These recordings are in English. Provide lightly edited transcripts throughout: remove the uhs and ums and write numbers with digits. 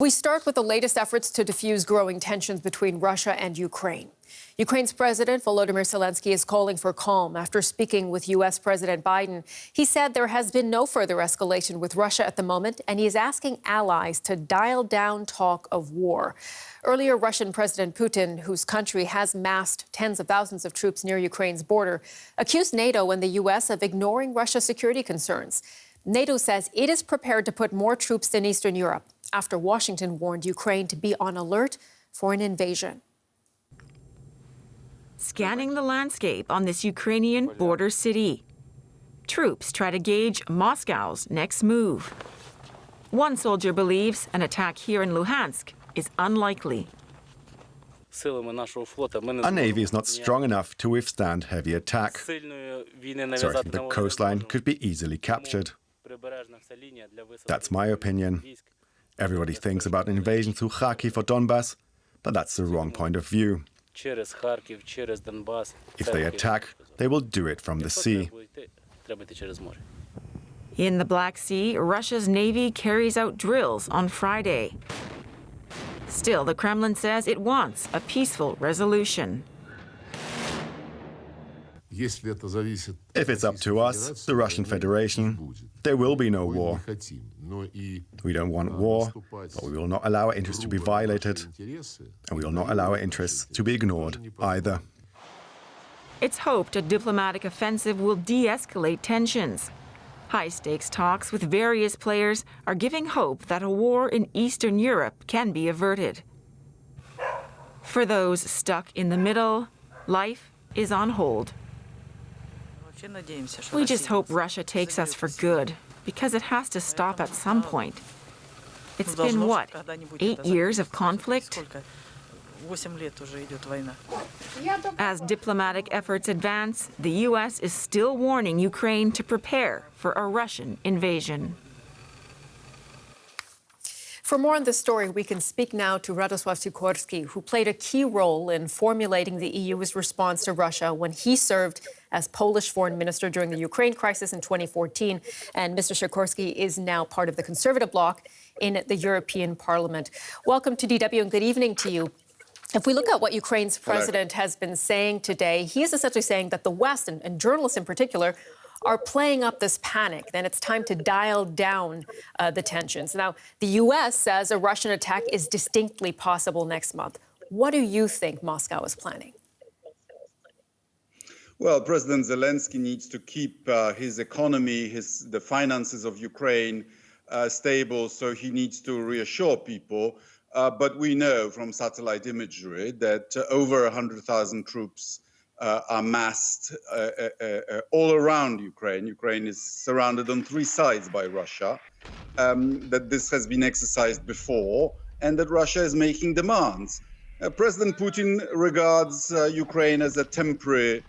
We start with the latest efforts to defuse growing tensions between Russia and Ukraine. Ukraine's President Volodymyr Zelenskyy is calling for calm after speaking with U.S. President Biden. He said there has been no further escalation with Russia at the moment, and he is asking allies to dial down talk of war. Earlier, Russian President Putin, whose country has massed tens of thousands of troops near Ukraine's border, accused NATO and the U.S. of ignoring Russia's security concerns. NATO says it is prepared to put more troops in Eastern Europe after Washington warned Ukraine to be on alert for an invasion. Scanning the landscape on this Ukrainian border city, troops try to gauge Moscow's next move. One soldier believes an attack here in Luhansk is unlikely. Our navy is not strong enough to withstand heavy attack, so I think the coastline could be easily captured. That's my opinion. Everybody thinks about an invasion through Kharkiv or Donbass, but that's the wrong point of view. If they attack, they will do it from the sea. In the Black Sea, Russia's navy carries out drills on Friday. Still, the Kremlin says it wants a peaceful resolution. If it's up to us, the Russian Federation, there will be no war. We don't want war, but we will not allow our interests to be violated, and we will not allow our interests to be ignored either. It's hoped a diplomatic offensive will de-escalate tensions. High-stakes talks with various players are giving hope that a war in Eastern Europe can be averted. For those stuck in the middle, life is on hold. We just hope Russia takes us for good, because it has to stop at some point. It's been, what, 8 years of conflict? As diplomatic efforts advance, the U.S. is still warning Ukraine to prepare for a Russian invasion. For more on this story, we can speak now to Radek Cerkorski, who played a key role in formulating the EU's response to Russia when he served as Polish foreign minister during the Ukraine crisis in 2014. And Mr. Cerkorski is now part of the Conservative bloc in the European Parliament. Welcome to DW and good evening to you. If we look at what Ukraine's president has been saying today, he is essentially saying that the West, and journalists in particular, are playing up this panic. Then it's time to dial down the tensions. Now, the U.S. says a Russian attack is distinctly possible next month. What do you think Moscow is planning? Well, President Zelenskyy needs to keep his economy, the finances of Ukraine stable, so he needs to reassure people. But we know from satellite imagery that over 100,000 troops are massed all around Ukraine. Ukraine is surrounded on three sides by Russia, that this has been exercised before, and that Russia is making demands. President Putin regards Ukraine as a temporary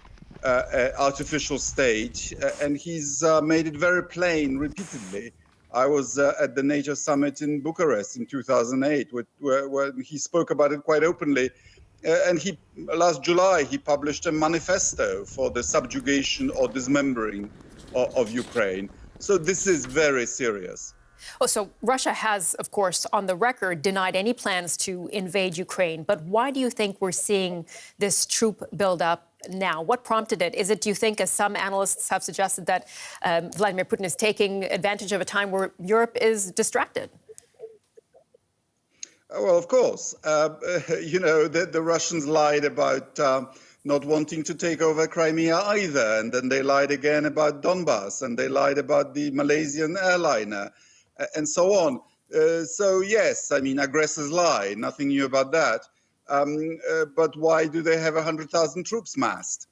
artificial state, and he's made it very plain repeatedly. I was at the NATO summit in Bucharest in 2008, where he spoke about it quite openly. And last July, he published a manifesto for the subjugation or dismembering of Ukraine. So this is very serious. Oh, so Russia has, of course, on the record, denied any plans to invade Ukraine. But why do you think we're seeing this troop buildup now? What prompted it? Is it, do you think, as some analysts have suggested, that Vladimir Putin is taking advantage of a time where Europe is distracted? Well, of course. You know, the Russians lied about not wanting to take over Crimea either. And then they lied again about Donbass, and they lied about the Malaysian airliner, and so on. So, yes, I mean, aggressors lie. Nothing new about that. But why do they have 100,000 troops massed?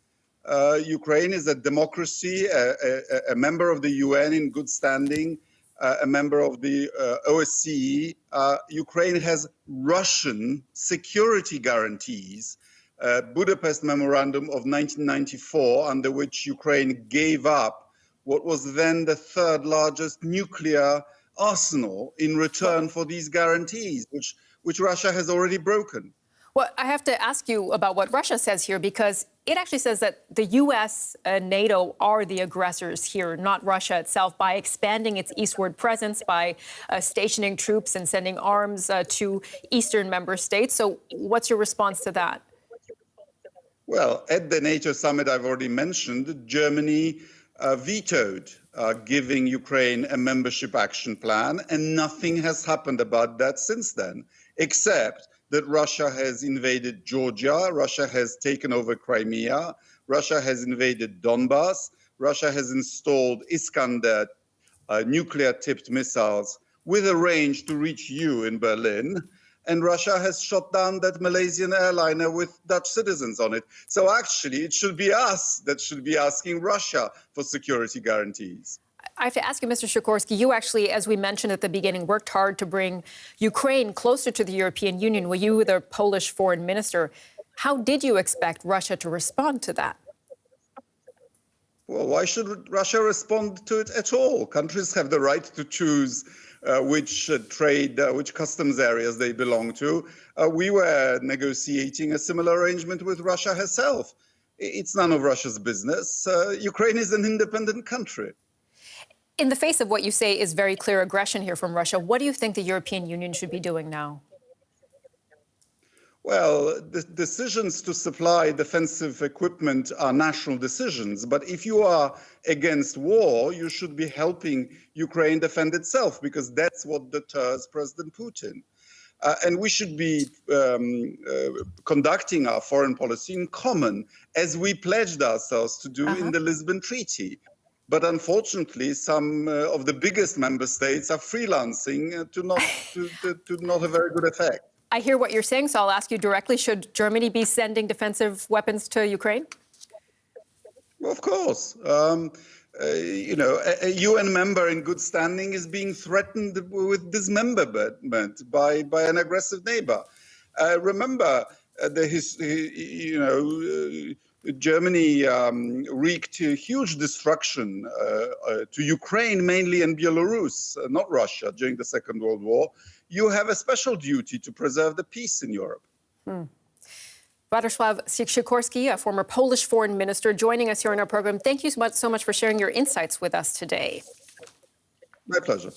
Ukraine is a democracy, a member of the UN in good standing, a member of the OSCE. Ukraine has Russian security guarantees, Budapest Memorandum of 1994, under which Ukraine gave up what was then the third largest nuclear arsenal in return for these guarantees, which Russia has already broken. Well, I have to ask you about what Russia says here, because it actually says that the U.S. and NATO are the aggressors here, not Russia itself, by expanding its eastward presence, by stationing troops and sending arms to eastern member states. So what's your response to that? Well, at the NATO summit I've already mentioned, Germany vetoed giving Ukraine a membership action plan, and nothing has happened about that since then, except that Russia has invaded Georgia, Russia has taken over Crimea, Russia has invaded Donbass, Russia has installed Iskander nuclear-tipped missiles with a range to reach you in Berlin, and Russia has shot down that Malaysian airliner with Dutch citizens on it. So actually, it should be us that should be asking Russia for security guarantees. I have to ask you, Mr. Cerkorski, you actually, as we mentioned at the beginning, worked hard to bring Ukraine closer to the European Union. Well, you were the Polish foreign minister. How did you expect Russia to respond to that? Well, why should Russia respond to it at all? Countries have the right to choose which customs areas they belong to. We were negotiating a similar arrangement with Russia herself. It's none of Russia's business. Ukraine is an independent country. In the face of what you say is very clear aggression here from Russia, what do you think the European Union should be doing now? Well, the decisions to supply defensive equipment are national decisions. But if you are against war, you should be helping Ukraine defend itself, because that's what deters President Putin. And we should be conducting our foreign policy in common, as we pledged ourselves to do in the Lisbon Treaty. But unfortunately, some of the biggest member states are freelancing to not a very good effect. I hear what you're saying, so I'll ask you directly. Should Germany be sending defensive weapons to Ukraine? Well, of course. A UN member in good standing is being threatened with dismemberment by an aggressive neighbor. Remember, Germany wreaked huge destruction to Ukraine, mainly in Belarus, not Russia, during the Second World War. You have a special duty to preserve the peace in Europe. Radek Cerkorski, a former Polish foreign minister, joining us here in our program. Thank you so much for sharing your insights with us today. My pleasure.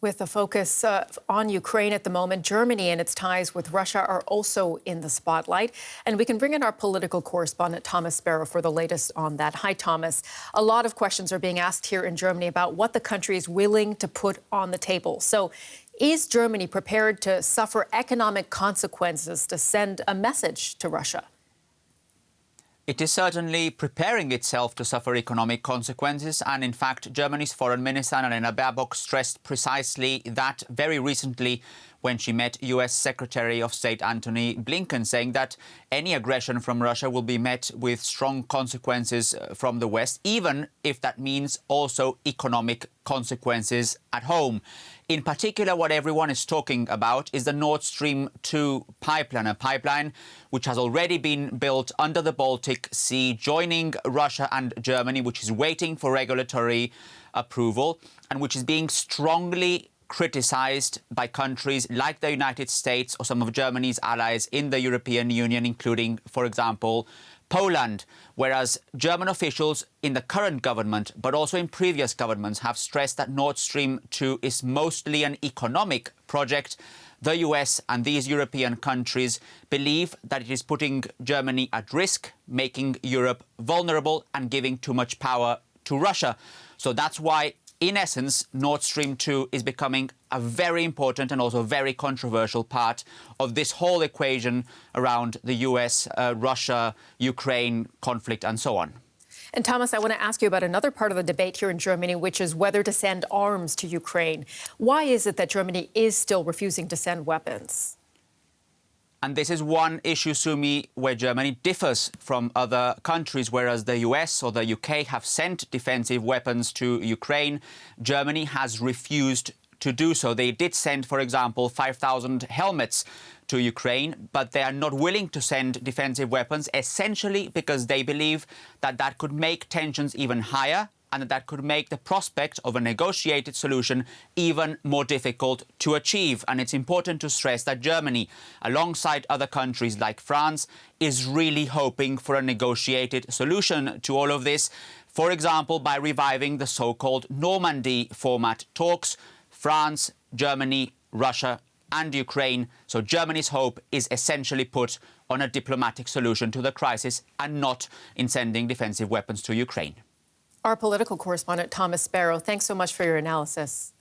With the focus on Ukraine at the moment, Germany and its ties with Russia are also in the spotlight. And we can bring in our political correspondent, Thomas Sparrow, for the latest on that. Hi, Thomas. A lot of questions are being asked here in Germany about what the country is willing to put on the table. So is Germany prepared to suffer economic consequences to send a message to Russia? It is certainly preparing itself to suffer economic consequences, and in fact, Germany's Foreign Minister Annalena Baerbock stressed precisely that very recently when she met US Secretary of State Antony Blinken, saying that any aggression from Russia will be met with strong consequences from the West, even if that means also economic consequences at home. In particular, what everyone is talking about is the Nord Stream 2 pipeline, a pipeline which has already been built under the Baltic Sea, joining Russia and Germany, which is waiting for regulatory approval and which is being strongly criticized by countries like the United States or some of Germany's allies in the European Union, including, for example, Poland, whereas German officials in the current government, but also in previous governments, have stressed that Nord Stream 2 is mostly an economic project. The US and these European countries believe that it is putting Germany at risk, making Europe vulnerable and giving too much power to Russia. So that's why, in essence, Nord Stream 2 is becoming a very important and also very controversial part of this whole equation around the US-Russia-Ukraine conflict and so on. And Thomas, I want to ask you about another part of the debate here in Germany, which is whether to send arms to Ukraine. Why is it that Germany is still refusing to send weapons? And this is one issue, Sumi, where Germany differs from other countries. Whereas the US or the UK have sent defensive weapons to Ukraine, Germany has refused to do so. They did send, for example, 5,000 helmets to Ukraine, but they are not willing to send defensive weapons, essentially because they believe that that could make tensions even higher and that could make the prospect of a negotiated solution even more difficult to achieve. And it's important to stress that Germany, alongside other countries like France, is really hoping for a negotiated solution to all of this. For example, by reviving the so-called Normandy format talks, France, Germany, Russia and Ukraine. So Germany's hope is essentially put on a diplomatic solution to the crisis and not in sending defensive weapons to Ukraine. Our political correspondent, Thomas Sparrow, thanks so much for your analysis.